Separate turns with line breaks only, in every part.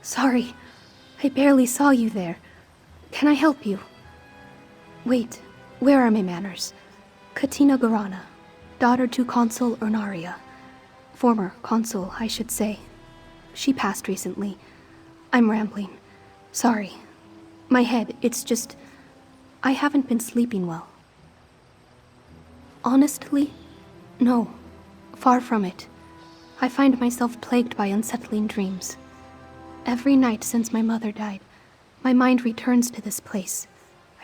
Sorry, I barely saw you there. Can I help you? Wait, where are my manners? Catina, daughter to Consul Honoria. Former consul, I should say. She passed recently. I'm rambling. Sorry. My head, it's just... I haven't been sleeping well. Honestly, no. Far from it. I find myself plagued by unsettling dreams. Every night since my mother died, my mind returns to this place.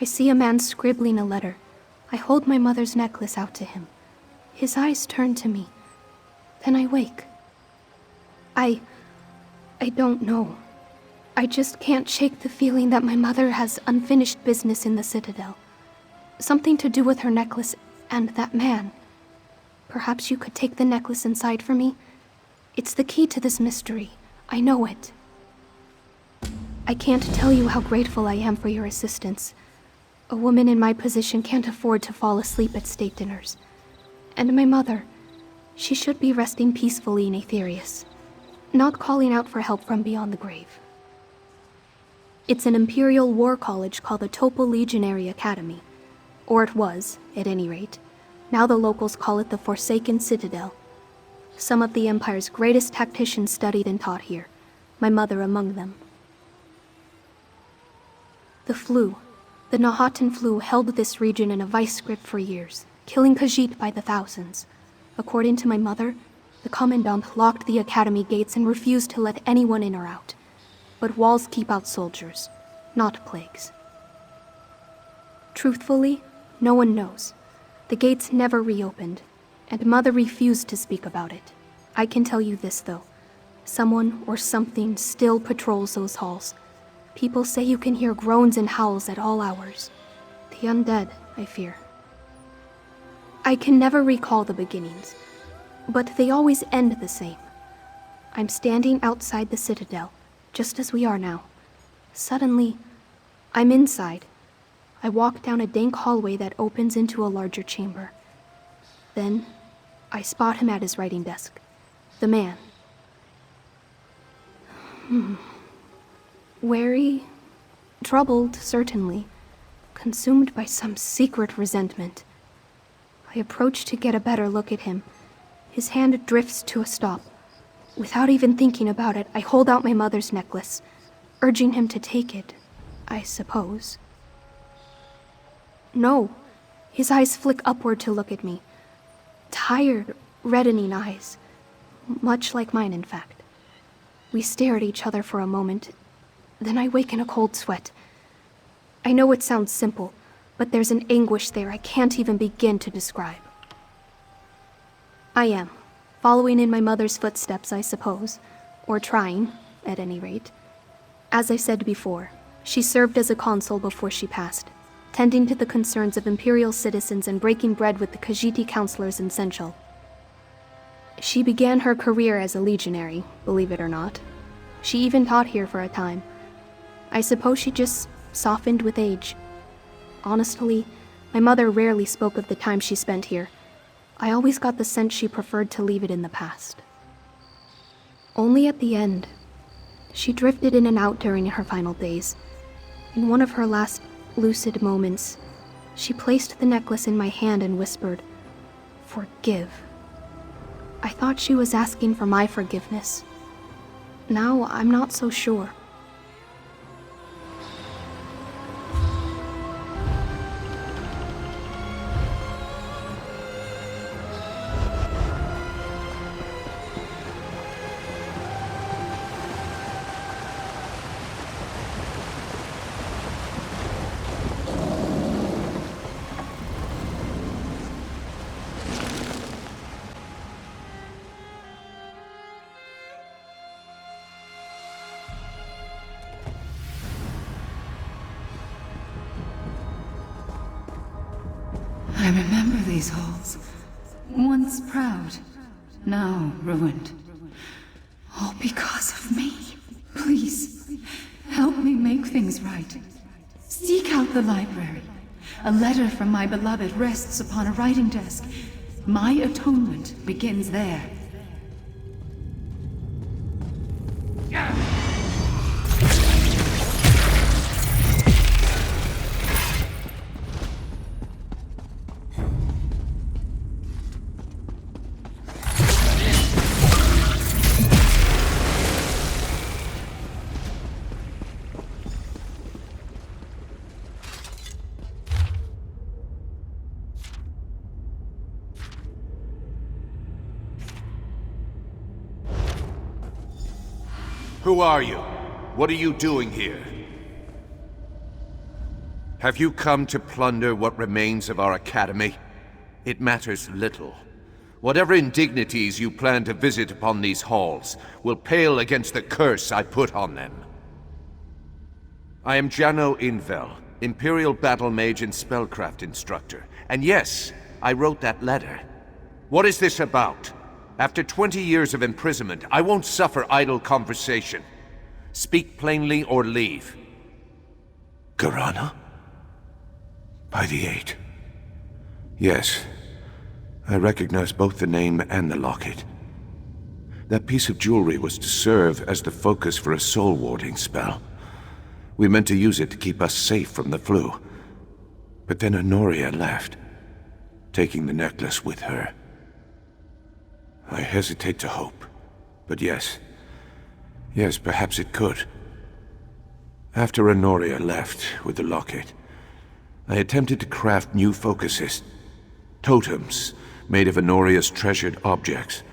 I see a man scribbling a letter. I hold my mother's necklace out to him. His eyes turn to me. Then I wake. I don't know. I just can't shake the feeling that my mother has unfinished business in the Citadel. Something to do with her necklace and that man. Perhaps you could take the necklace inside for me? It's the key to this mystery. I know it. I can't tell you how grateful I am for your assistance. A woman in my position can't afford to fall asleep at state dinners. And my mother, she should be resting peacefully in Aetherius, not calling out for help from beyond the grave. It's an imperial war college called the Topal Legionary Academy. Or it was, at any rate. Now the locals call it the Forsaken Citadel. Some of the Empire's greatest tacticians studied and taught here, my mother among them. The Nahatan flu held this region in a vice grip for years, killing Khajiit by the thousands. According to my mother, the Commandant locked the academy gates and refused to let anyone in or out. But walls keep out soldiers, not plagues. Truthfully, no one knows. The gates never reopened, and Mother refused to speak about it. I can tell you this, though. Someone or something still patrols those halls. People say you can hear groans and howls at all hours. The undead, I fear. I can never recall the beginnings, but they always end the same. I'm standing outside the Citadel, just as we are now. Suddenly, I'm inside. I walk down a dank hallway that opens into a larger chamber. Then, I spot him at his writing desk. The man. Wary, troubled, certainly, consumed by some secret resentment. I approach to get a better look at him. His hand drifts to a stop. Without even thinking about it, I hold out my mother's necklace, urging him to take it, I suppose. No. His eyes flick upward to look at me. Tired, reddening eyes. Much like mine, in fact. We stare at each other for a moment. Then I wake in a cold sweat. I know it sounds simple, but there's an anguish there I can't even begin to describe. I am. Following in my mother's footsteps, I suppose. Or trying, at any rate. As I said before, she served as a consul before she passed, tending to the concerns of imperial citizens and breaking bread with the Khajiiti counselors in Senchal. She began her career as a legionary, believe it or not. She even taught here for a time. I suppose she just softened with age. Honestly, my mother rarely spoke of the time she spent here. I always got the sense she preferred to leave it in the past. Only at the end, she drifted in and out during her final days. In one of her last lucid moments, she placed the necklace in my hand and whispered, "Forgive." I thought she was asking for my forgiveness. Now I'm not so sure.
I remember these halls. Once proud, now ruined. All because of me. Please, help me make things right. Seek out the library. A letter from my beloved rests upon a writing desk. My atonement begins there.
Who are you? What are you doing here? Have you come to plunder what remains of our academy? It matters little. Whatever indignities you plan to visit upon these halls will pale against the curse I put on them. I am Jano Invel, Imperial Battle Mage and Spellcraft Instructor. And yes, I wrote that letter. What is this about? After 20 years of imprisonment, I won't suffer idle conversation. Speak plainly or leave.
Garana? By the Eight. Yes. I recognize both the name and the locket. That piece of jewelry was to serve as the focus for a soul-warding spell. We meant to use it to keep us safe from the flu. But then Honoria left, taking the necklace with her. I hesitate to hope, but yes. Yes, perhaps it could. After Honoria left with the locket, I attempted to craft new focuses. Totems made of Honoria's treasured objects.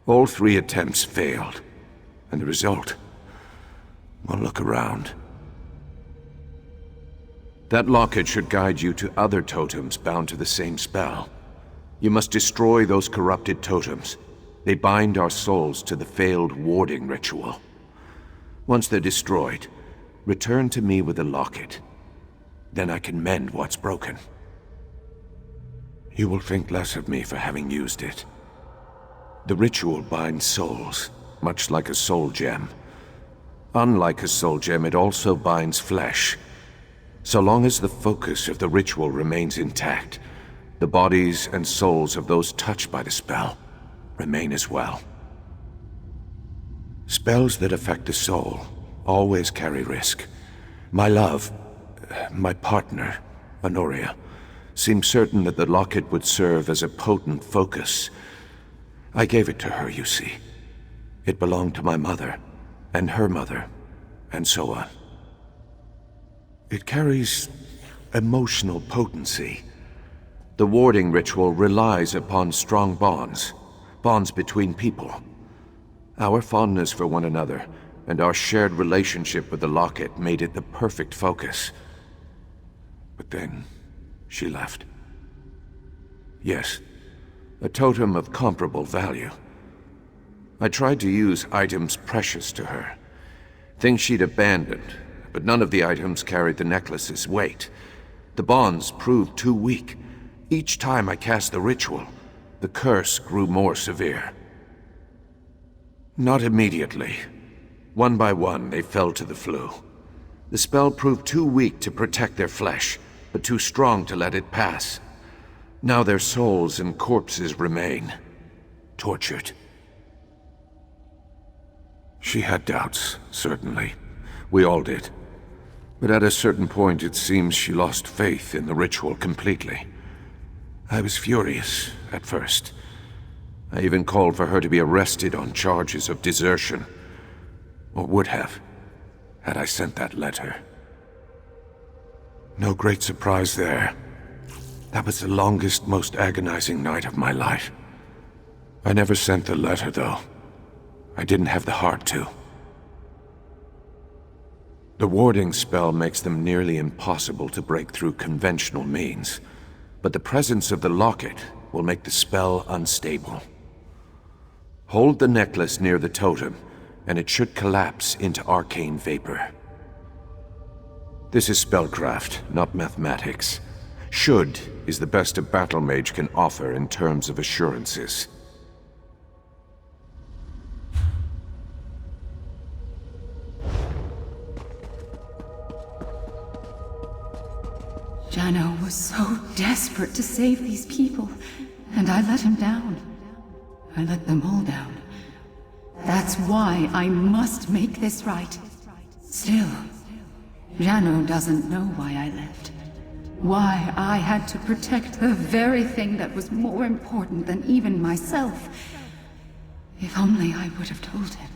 All 3 attempts failed. And the result? Well, look around. That locket should guide you to other totems bound to the same spell. You must destroy those corrupted totems. They bind our souls to the failed warding ritual. Once they're destroyed, return to me with the locket. Then I can mend what's broken. You will think less of me for having used it. The ritual binds souls, much like a soul gem. Unlike a soul gem, it also binds flesh. So long as the focus of the ritual remains intact, the bodies and souls of those touched by the spell remain as well. Spells that affect the soul always carry risk. My partner, Honoria, seemed certain that the locket would serve as a potent focus. I gave it to her, you see. It belonged to my mother, and her mother, and so on. It carries emotional potency. The warding ritual relies upon strong bonds between people. Our fondness for one another and our shared relationship with the locket made it the perfect focus. But then, she left. Yes, a totem of comparable value. I tried to use items precious to her, things she'd abandoned, but none of the items carried the necklace's weight. The bonds proved too weak. Each time I cast the ritual, the curse grew more severe. Not immediately. One by one, they fell to the flu. The spell proved too weak to protect their flesh, but too strong to let it pass. Now their souls and corpses remain, tortured. She had doubts, certainly. We all did. But at a certain point, it seems she lost faith in the ritual completely. I was furious, at first. I even called for her to be arrested on charges of desertion. Or would have, had I sent that letter. No great surprise there. That was the longest, most agonizing night of my life. I never sent the letter, though. I didn't have the heart to. The warding spell makes them nearly impossible to break through conventional means, but the presence of the locket will make the spell unstable. Hold the necklace near the totem, and it should collapse into arcane vapor. This is spellcraft, not mathematics. Should is the best a battle mage can offer in terms of assurances.
Jano was so desperate to save these people, and I let him down. I let them all down. That's why I must make this right. Still, Jano doesn't know why I left. Why I had to protect the very thing that was more important than even myself. If only I would have told him.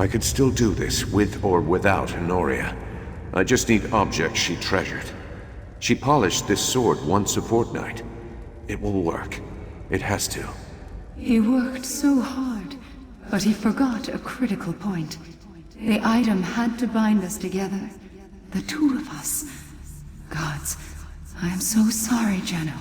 I could still do this, with or without Honoria. I just need objects she treasured. She polished this sword once a fortnight. It will work. It has to.
He worked so hard, but he forgot a critical point. The item had to bind us together. The two of us. Gods, I am so sorry, Geno.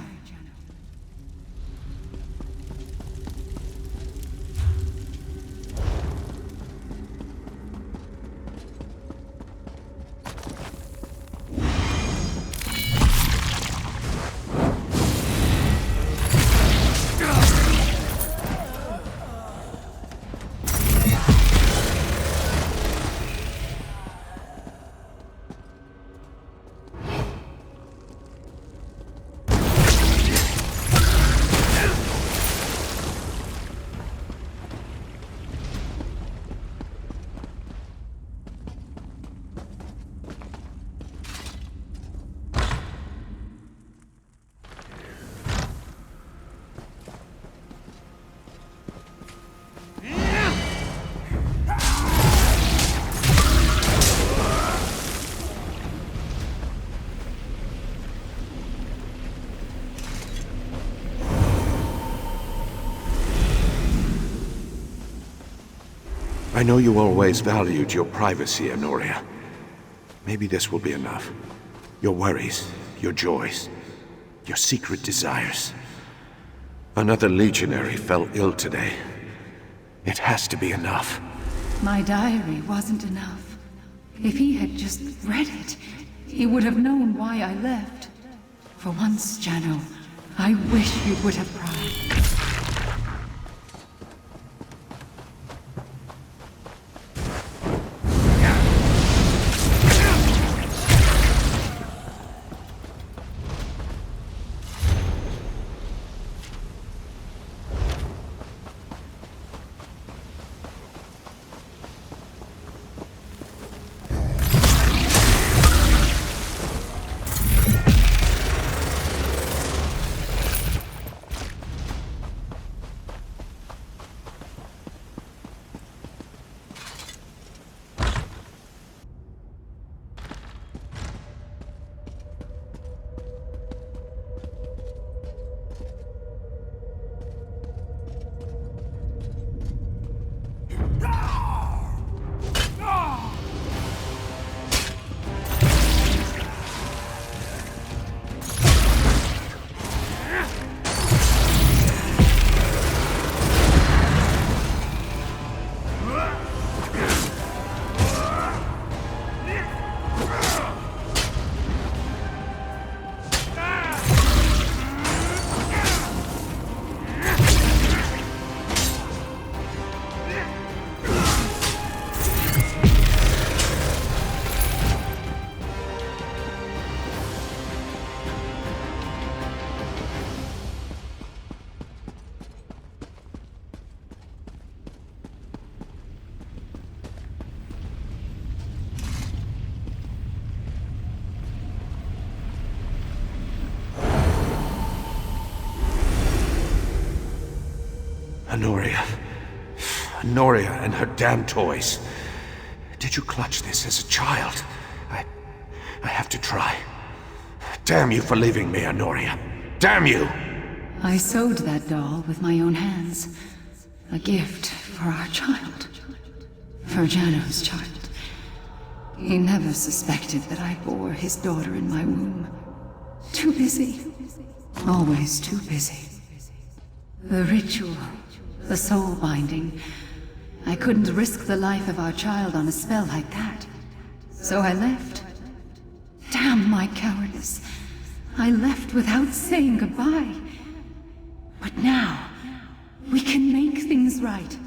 I know you always valued your privacy, Honoria. Maybe this will be enough. Your worries, your joys, your secret desires. Another legionary fell ill today. It has to be enough.
My diary wasn't enough. If he had just read it, he would have known why I left. For once, Geno, I wish you would have cried.
Honoria. Honoria and her damn toys. Did you clutch this as a child? I have to try. Damn you for leaving me, Honoria. Damn you!
I sewed that doll with my own hands. A gift for our child. For Jano's child. He never suspected that I bore his daughter in my womb. Too busy. Always too busy. The ritual, the soul binding. I couldn't risk the life of our child on a spell like that. So I left. Damn my cowardice. I left without saying goodbye. But now, we can make things right.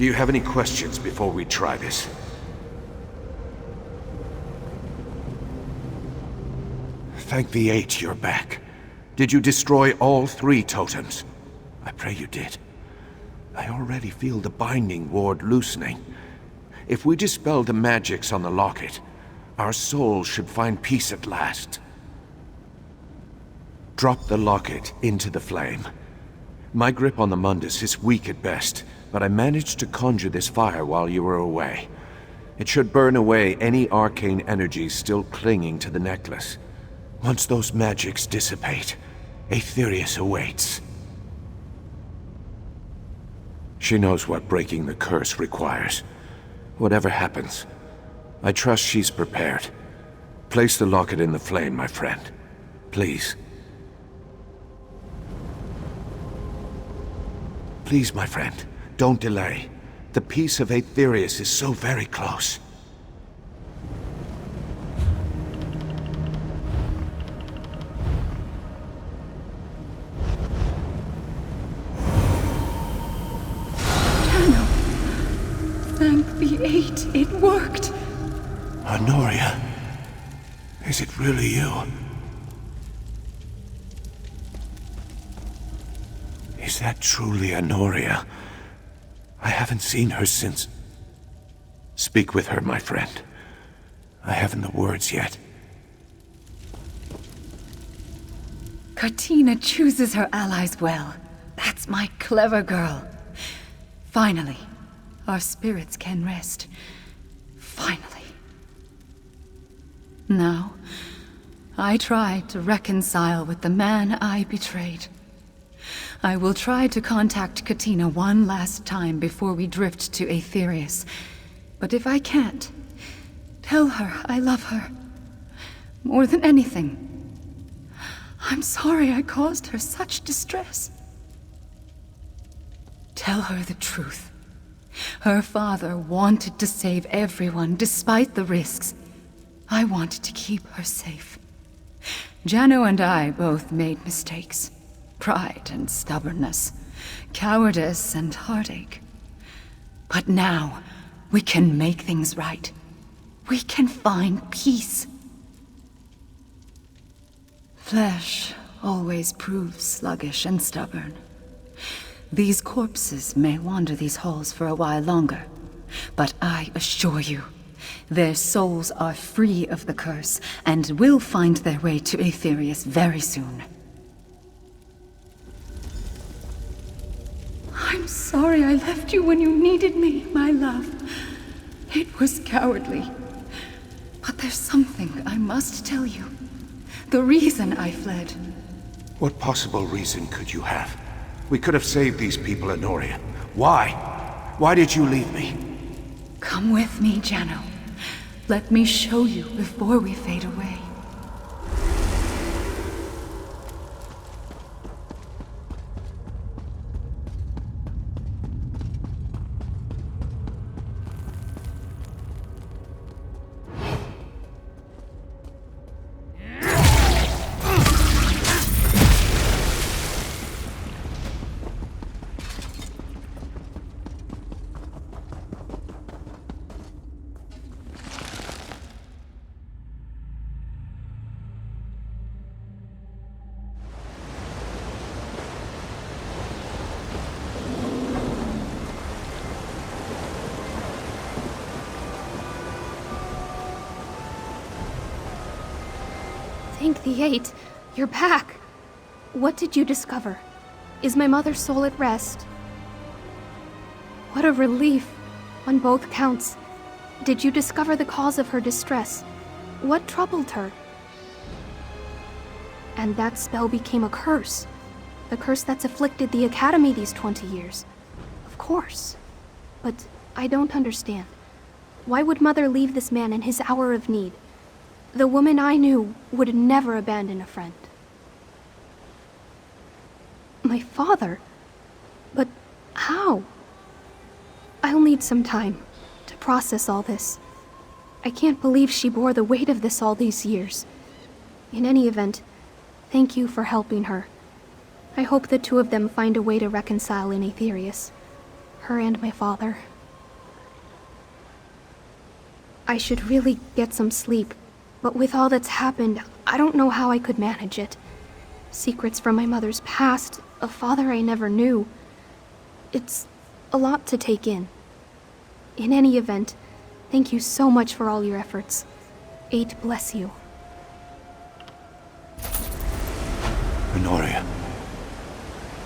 Do you have any questions before we try this? Thank the Eight you're back. Did you destroy all 3 totems? I pray you did. I already feel the binding ward loosening. If we dispel the magics on the locket, our souls should find peace at last. Drop the locket into the flame. My grip on the Mundus is weak at best, but I managed to conjure this fire while you were away. It should burn away any arcane energies still clinging to the necklace. Once those magics dissipate, Aetherius awaits. She knows what breaking the curse requires. Whatever happens, I trust she's prepared. Place the locket in the flame, my friend. Please. Please, my friend, don't delay. The peace of Aetherius is so very close.
Thank the Eight, it worked!
Honoria, is it really you? Is that truly Honoria? I haven't seen her since... Speak with her, my friend. I haven't the words yet.
Catina chooses her allies well. That's my clever girl. Finally, our spirits can rest. Finally. Now, I try to reconcile with the man I betrayed. I will try to contact Catina one last time before we drift to Aetherius. But if I can't, tell her I love her. More than anything. I'm sorry I caused her such distress. Tell her the truth. Her father wanted to save everyone despite the risks. I wanted to keep her safe. Jano and I both made mistakes. Pride and stubbornness, cowardice and heartache. But now, we can make things right. We can find peace. Flesh always proves sluggish and stubborn. These corpses may wander these halls for a while longer, but I assure you, their souls are free of the curse and will find their way to Aetherius very soon. I'm sorry I left you when you needed me, my love. It was cowardly. But there's something I must tell you. The reason I fled.
What possible reason could you have? We could have saved these people, Honoria. Why? Why did you leave me?
Come with me, Jano. Let me show you before we fade away.
Thank the eight. You're back. What did you discover? Is my mother's soul at rest? What a relief, on both counts. Did you discover the cause of her distress? What troubled her? And that spell became a curse. The curse that's afflicted the Academy these 20 years. Of course. But I don't understand. Why would Mother leave this man in his hour of need? The woman I knew would never abandon a friend. My father? But how? I'll need some time to process all this. I can't believe she bore the weight of this all these years. In any event, thank you for helping her. I hope the two of them find a way to reconcile in Aetherius. Her and my father. I should really get some sleep. But with all that's happened, I don't know how I could manage it. Secrets from my mother's past, a father I never knew. It's a lot to take in. In any event, thank you so much for all your efforts. 8 bless you.
Honoria.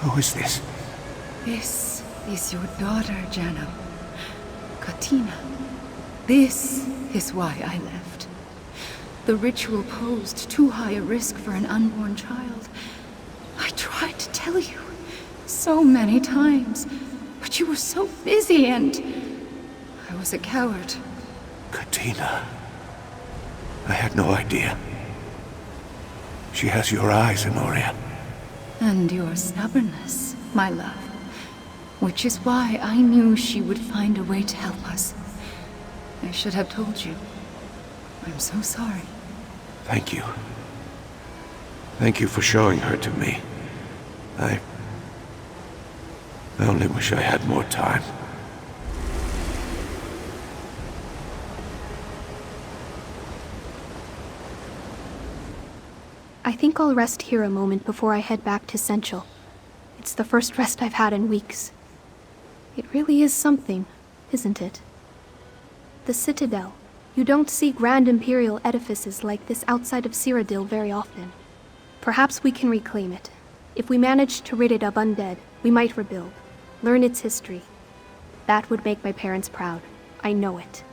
Who is this?
This is your daughter, Jano. Catina. This is why I left. The ritual posed too high a risk for an unborn child. I tried to tell you so many times, but you were so busy and I was a coward.
Catina. I had no idea. She has your eyes, Honoria.
And your stubbornness, my love. Which is why I knew she would find a way to help us. I should have told you. I'm so sorry.
Thank you. Thank you for showing her to me. I only wish I had more time.
I think I'll rest here a moment before I head back to Central. It's the first rest I've had in weeks. It really is something, isn't it? The Citadel. You don't see grand imperial edifices like this outside of Cyrodiil very often. Perhaps we can reclaim it. If we manage to rid it of undead, we might rebuild, learn its history. That would make my parents proud. I know it.